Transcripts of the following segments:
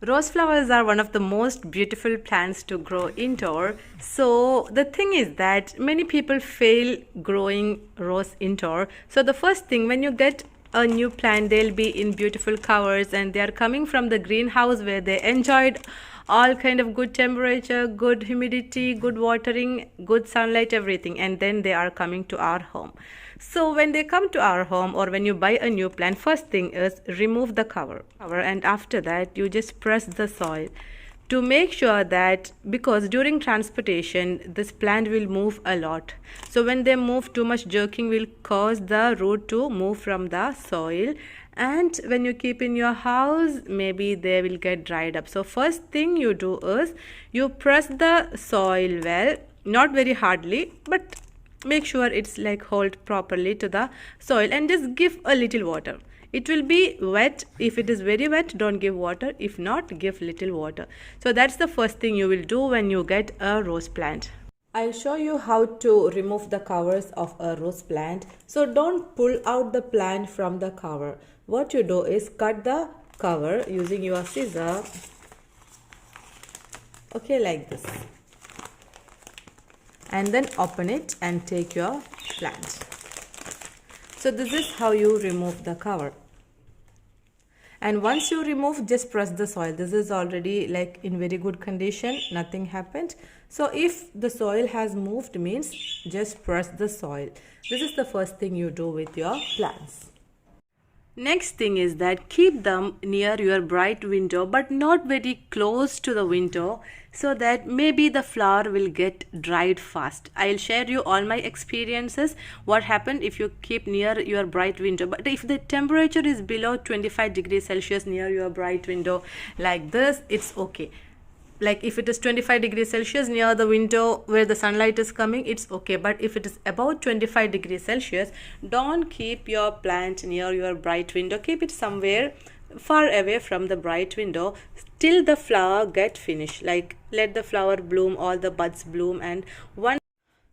Rose flowers are one of the most beautiful plants to grow indoor. So the thing is that many people fail growing rose indoor. So the first thing, when you get a new plant, they'll be in beautiful covers and they are coming from the greenhouse where they enjoyed all kind of good temperature, good humidity, good watering, good sunlight, everything, and then they are coming to our home. So when they come to our home or when you buy a new plant, first thing is remove the cover, and after that you just press the soil to make sure that, because during transportation this plant will move a lot, so when they move, too much jerking will cause the root to move from the soil, and when you keep in your house maybe they will get dried up. So first thing you do is you press the soil well, not very hardly, but make sure it's like hold properly to the soil, and just give a little water. It will be wet. If it is very wet, don't give water. If not, give little water. So that's the first thing you will do when you get a rose plant. I'll show you how to remove the covers of a rose plant. So don't pull out the plant from the cover. What you do is cut the cover using your scissor. Okay, like this. And then open it and take your plant. So this is how you remove the cover. And once you remove, just press the soil. This is already like in very good condition, nothing happened. So if the soil has moved, means just press the soil. This is the first thing you do with your plants. Next thing is that keep them near your bright window, but not very close to the window, so that maybe the flower will get dried fast. I'll share you all my experiences, what happened if you keep near your bright window. But if the temperature is below 25 degrees Celsius near your bright window like this, it's okay. Like if it is 25 degrees Celsius near the window where the sunlight is coming, it's okay. But if it is about 25 degrees Celsius, don't keep your plant near your bright window. Keep it somewhere far away from the bright window till the flower get finished. Like let the flower bloom, all the buds bloom, and one.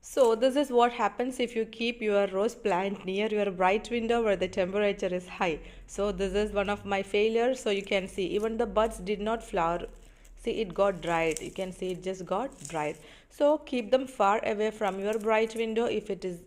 So this is what happens if you keep your rose plant near your bright window where the temperature is high. So this is one of my failures. So you can see even the buds did not flower. See, it got dried. You can see it just got dried. So keep them far away from your bright window if it is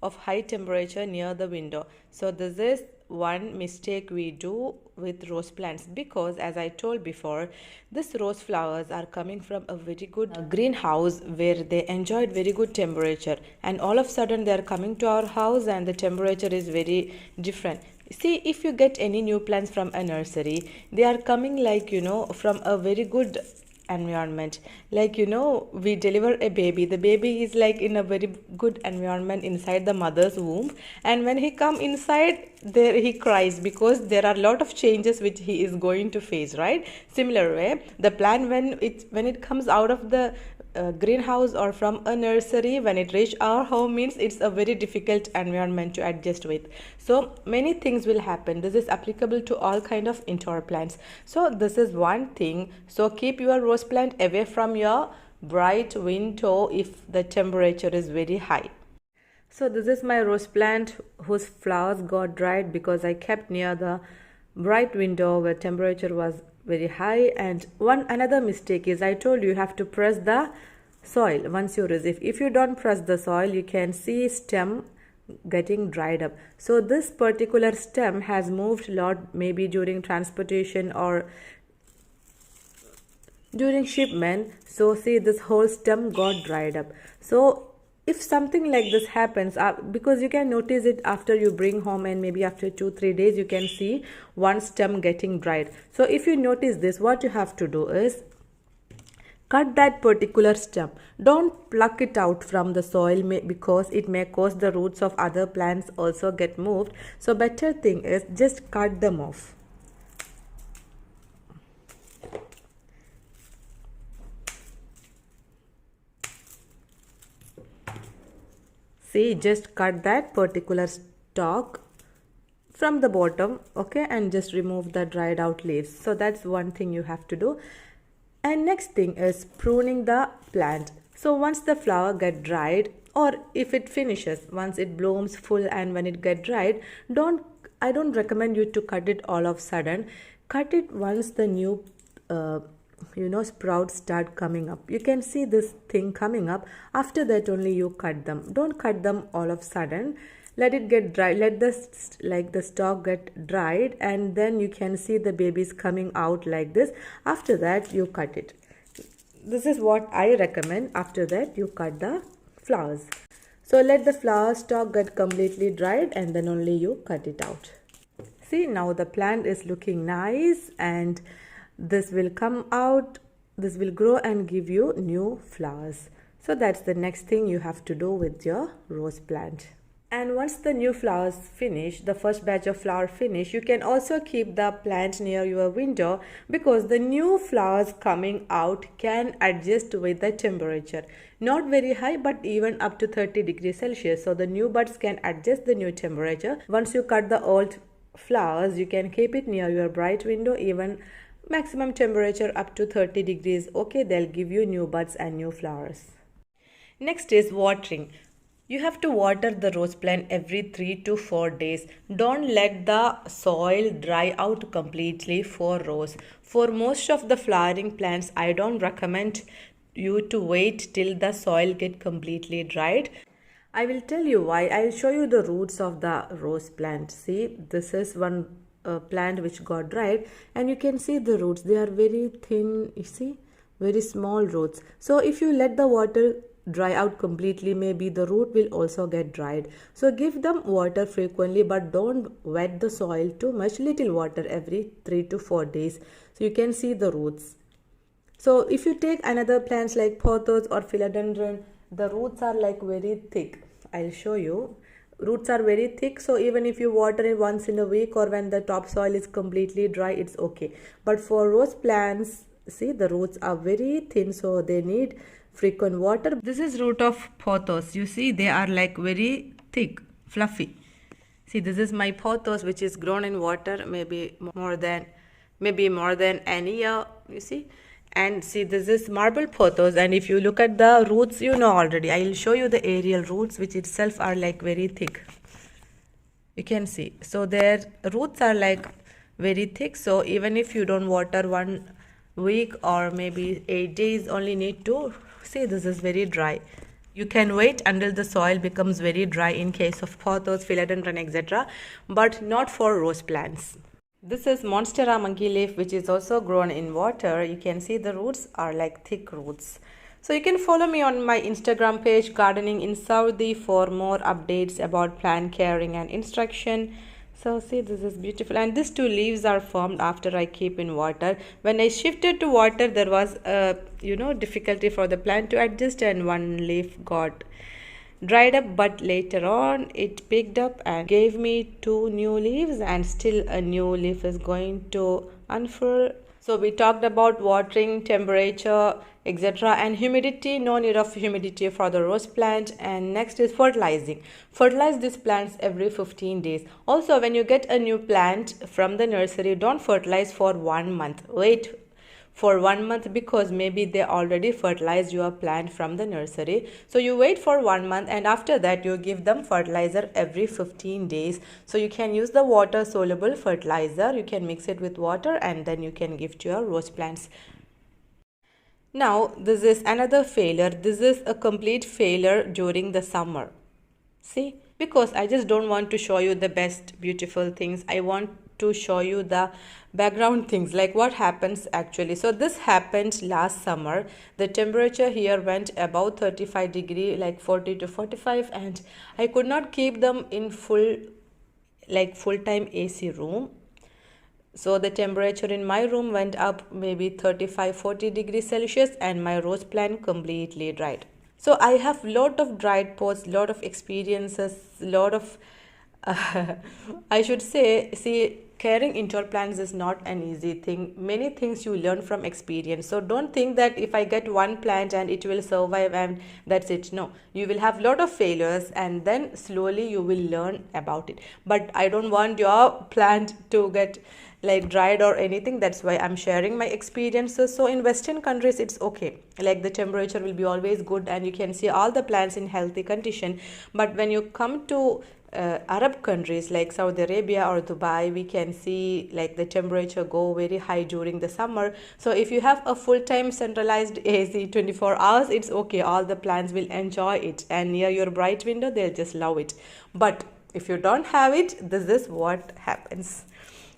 of high temperature near the window. So this is one mistake we do with rose plants, because as I told before, this rose flowers are coming from a very good greenhouse where they enjoyed very good temperature, and all of a sudden they are coming to our house and the temperature is very different. See, if you get any new plants from a nursery, they are coming like, from a very good environment. Like, we deliver a baby. The baby is like in a very good environment inside the mother's womb. And when he come inside, there he cries because there are a lot of changes which he is going to face, right? Similar way, the plant when it comes out of the greenhouse or from a nursery, when it reach our home, means it's a very difficult environment to adjust with. So many things will happen. This is applicable to all kind of indoor plants. So this is one thing. So keep your rose plant away from your bright window if the temperature is very high. So this is my rose plant whose flowers got dried because I kept near the bright window where temperature was very high. And another mistake is, I told you have to press the soil once you receive. If you don't press the soil, you can see stem getting dried up. So this particular stem has moved a lot, maybe during transportation or during shipment. So see, this whole stem got dried up. So if something like this happens, because you can notice it after you bring home, and maybe after 2-3 days you can see one stem getting dried. So if you notice this, what you have to do is cut that particular stem. Don't pluck it out from the soil because it may cause the roots of other plants also get moved. So better thing is just cut them off. See, just cut that particular stalk from the bottom, okay, and just remove the dried out leaves. So that's one thing you have to do. And next thing is pruning the plant. So once the flower get dried, or if it finishes, once it blooms full and when it get dried, I don't recommend you to cut it all of sudden. Cut it once the new sprouts start coming up. You can see this thing coming up. After that only you cut them. Don't cut them all of a sudden. Let it get dry. Let the stalk get dried, and then you can see the babies coming out like this. After that you cut it. This is what I recommend. After that you cut the flowers. So let the flower stalk get completely dried, and then only you cut it out. See, now the plant is looking nice, and this will come out, this will grow and give you new flowers. So that's the next thing you have to do with your rose plant. And once the new flowers finish, the first batch of flower finish, you can also keep the plant near your window, because the new flowers coming out can adjust with the temperature. Not very high, but even up to 30 degrees Celsius. So the new buds can adjust the new temperature. Once you cut the old flowers, you can keep it near your bright window, even maximum temperature up to 30 degrees. Okay, they'll give you new buds and new flowers. Next is watering. You have to water the rose plant every 3 to 4 days. Don't let the soil dry out completely for rose. For most of the flowering plants, I don't recommend you to wait till the soil get completely dried. I will tell you why. I will show you the roots of the rose plant. See, this is one plant which got dried, and you can see the roots. They are very thin, you see, very small roots. So if you let the water dry out completely, maybe the root will also get dried. So give them water frequently, but don't wet the soil too much. Little water every 3 to 4 days, so you can see the roots. So if you take another plants like pothos or philodendron, the roots are like very thick. I'll show you. Roots are very thick, so even if you water it once in a week or when the topsoil is completely dry, it's okay. But for rose plants, see, the roots are very thin, so they need frequent water. This is root of pothos. You see, they are like very thick, fluffy. See, this is my pothos, which is grown in water maybe more than an year, you see. And see, this is marble pothos, and if you look at the roots, you know already. I will show you the aerial roots, which itself are like very thick. You can see. So their roots are like very thick. So even if you don't water 1 week or maybe 8 days, only need to see, this is very dry. You can wait until the soil becomes very dry in case of pothos, philodendron, etc., but not for rose plants. This is Monstera monkey leaf, which is also grown in water. You can see the roots are like thick roots. So you can follow me on my Instagram page, Gardening in Saudi, for more updates about plant caring and instruction. So see, this is beautiful, and these 2 leaves are formed after I keep in water. When I shifted to water, there was difficulty for the plant to adjust, and 1 leaf got dried up, but later on it picked up and gave me 2 new leaves, and still a new leaf is going to unfurl. So we talked about watering, temperature, etc., and humidity. No need of humidity for the rose plant. And next is fertilizing. Fertilize these plants every 15 days. Also, when you get a new plant from the nursery, don't fertilize for 1 month. Wait for 1 month, because maybe they already fertilized your plant from the nursery. So you wait for 1 month, and after that you give them fertilizer every 15 days. So you can use the water soluble fertilizer. You can mix it with water, and then you can give to your rose plants. Now this is another failure. This is a complete failure during the summer. See, because I just don't want to show you the best beautiful things. I want to show you the background things, like what happens actually. So this happened last summer. The temperature here went above 35 degree, like 40 to 45, and I could not keep them in full-time AC room. So the temperature in my room went up maybe 35-40 degrees Celsius, and my rose plant completely dried. So I have lot of dried pots, lot of experiences, lot of I should say, see, caring indoor plants is not an easy thing. Many things you learn from experience. So don't think that if I get one plant and it will survive and that's it. No, you will have lot of failures, and then slowly you will learn about it. But I don't want your plant to get like dried or anything. That's why I'm sharing my experiences. So in Western countries, it's okay. Like the temperature will be always good, and you can see all the plants in healthy condition. But when you come to Arab countries like Saudi Arabia or Dubai, we can see like the temperature go very high during the summer. So if you have a full-time centralized AC 24 hours, it's okay. All the plants will enjoy it, and near your bright window, they'll just love it. But if you don't have it, this is what happens.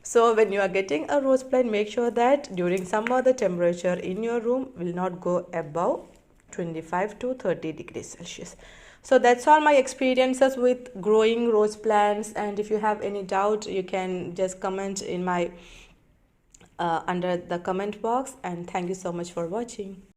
So when you are getting a rose plant, make sure that during summer the temperature in your room will not go above 25 to 30 degrees Celsius. So that's all my experiences with growing rose plants, and if you have any doubt, you can just comment in my under the comment box. And thank you so much for watching.